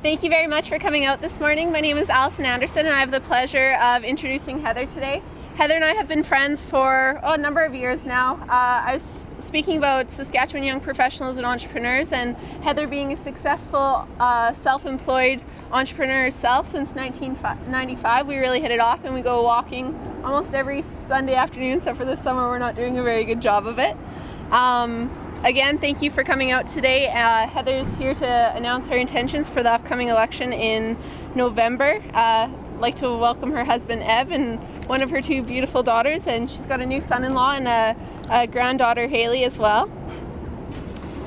Thank you very much for coming out this morning. My name is Allison Anderson and I have the pleasure of introducing Heather today. Heather and I have been friends for a number of years now. I was speaking about Saskatchewan young professionals and entrepreneurs, and Heather being a successful self-employed entrepreneur herself since 1995. We really hit it off and we go walking almost every Sunday afternoon, except for this summer we're not doing a very good job of it. Again, thank you for coming out today. Heather's here to announce her intentions for the upcoming election in November. I'd like to welcome her husband Eb and one of her two beautiful daughters, and she's got a new son-in-law and a granddaughter Haley as well.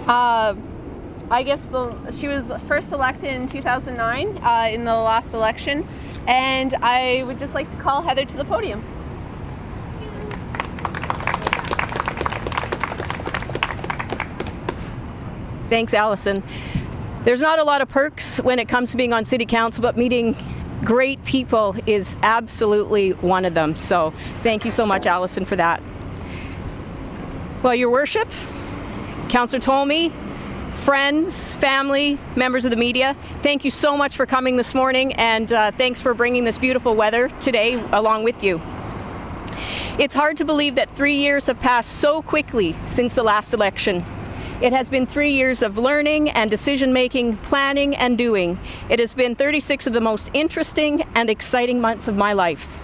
I guess she was first elected in 2009 in the last election, and I would just like to call Heather to the podium. Thanks, Allison. There's not a lot of perks when it comes to being on City Council, but meeting great people is absolutely one of them. So thank you so much, Allison, for that. Well, Your Worship, Councillor Tolmie, friends, family, members of the media, thank you so much for coming this morning, and thanks for bringing this beautiful weather today along with you. It's hard to believe that 3 years have passed so quickly since the last election. It has been 3 years of learning and decision-making, planning and doing. It has been 36 of the most interesting and exciting months of my life.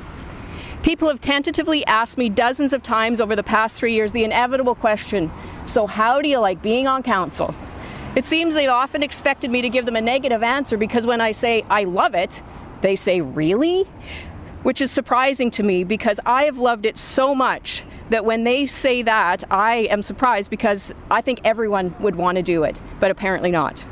People have tentatively asked me dozens of times over the past 3 years the inevitable question, so how do you like being on council? It seems they've often expected me to give them a negative answer, because when I say I love it, they say, really? Which is surprising to me, because I have loved it so much that when they say that, I am surprised, because I think everyone would want to do it, but apparently not.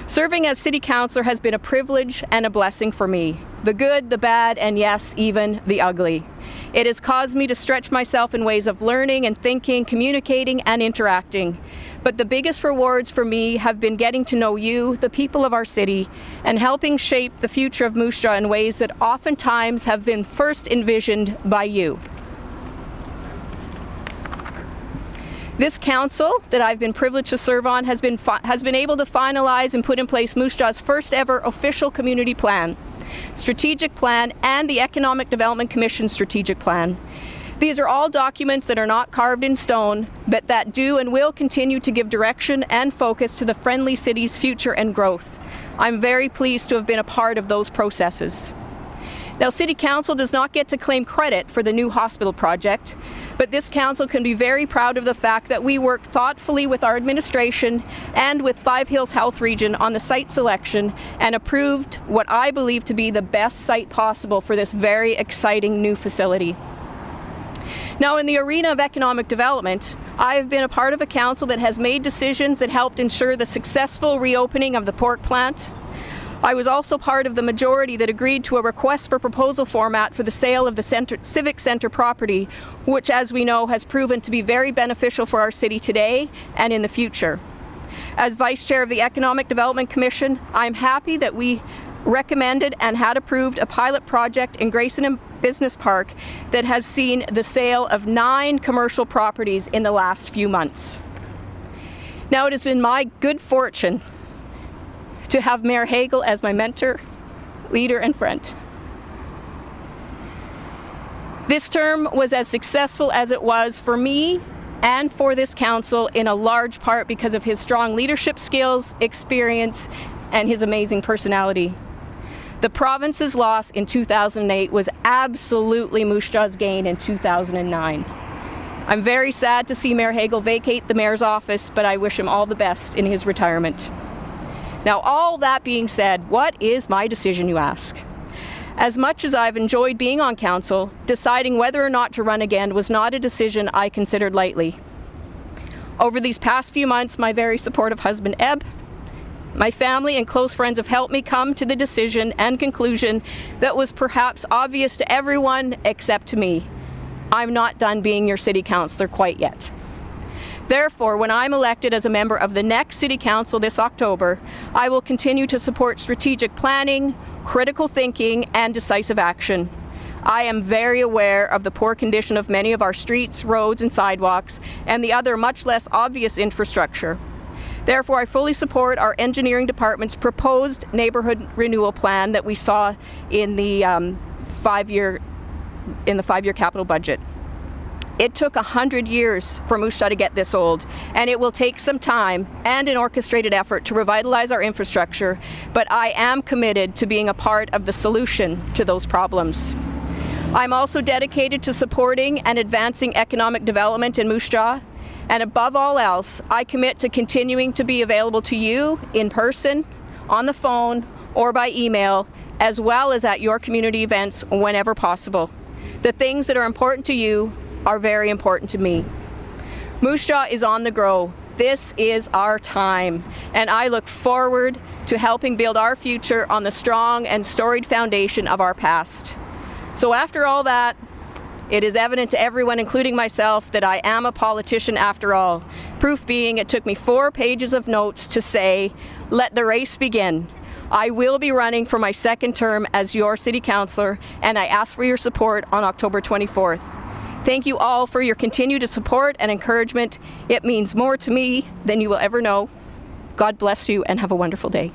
Serving as City Councillor has been a privilege and a blessing for me. The good, the bad, and yes, even the ugly. It has caused me to stretch myself in ways of learning and thinking, communicating and interacting. But the biggest rewards for me have been getting to know you, the people of our city, and helping shape the future of Moose Jaw in ways that oftentimes have been first envisioned by you. This council that I've been privileged to serve on has been able to finalize and put in place Moose Jaw's first ever official community plan, strategic plan, and the Economic Development Commission strategic plan. These are all documents that are not carved in stone, but that do and will continue to give direction and focus to the Friendly City's future and growth. I'm very pleased to have been a part of those processes. Now, City Council does not get to claim credit for the new hospital project, but this council can be very proud of the fact that we worked thoughtfully with our administration and with Five Hills Health Region on the site selection and approved what I believe to be the best site possible for this very exciting new facility. Now, in the arena of economic development, I have been a part of a council that has made decisions that helped ensure the successful reopening of the pork plant. I was also part of the majority that agreed to a request for proposal format for the sale of the Civic Centre property, which, as we know, has proven to be very beneficial for our city today and in the future. As Vice Chair of the Economic Development Commission, I'm happy that we recommended and had approved a pilot project in Grayson Business Park that has seen the sale of 9 commercial properties in the last few months. Now, it has been my good fortune to have Mayor Hagel as my mentor, leader, and friend. This term was as successful as it was for me and for this council, in a large part because of his strong leadership skills, experience, and his amazing personality. The province's loss in 2008 was absolutely Moose Jaw's gain in 2009. I'm very sad to see Mayor Hagel vacate the mayor's office, but I wish him all the best in his retirement. Now, all that being said, what is my decision, you ask? As much as I've enjoyed being on council, deciding whether or not to run again was not a decision I considered lightly. Over these past few months, my very supportive husband, Eb, my family and close friends have helped me come to the decision and conclusion that was perhaps obvious to everyone except to me. I'm not done being your city councillor quite yet. Therefore, when I'm elected as a member of the next City Council this October, I will continue to support strategic planning, critical thinking, and decisive action. I am very aware of the poor condition of many of our streets, roads, and sidewalks, and the other much less obvious infrastructure. Therefore, I fully support our engineering department's proposed neighborhood renewal plan that we saw in the five-year capital budget. It took 100 years for Moose Jaw to get this old, and it will take some time and an orchestrated effort to revitalize our infrastructure, but I am committed to being a part of the solution to those problems. I'm also dedicated to supporting and advancing economic development in Moose Jaw, and above all else, I commit to continuing to be available to you in person, on the phone, or by email, as well as at your community events whenever possible. The things that are important to you are very important to me. Moose Jaw is on the grow. This is our time, and I look forward to helping build our future on the strong and storied foundation of our past. So after all that, it is evident to everyone, including myself, that I am a politician after all. Proof being, it took me 4 pages of notes to say, let the race begin. I will be running for my second term as your City Councillor, and I ask for your support on October 24th. Thank you all for your continued support and encouragement. It means more to me than you will ever know. God bless you and have a wonderful day.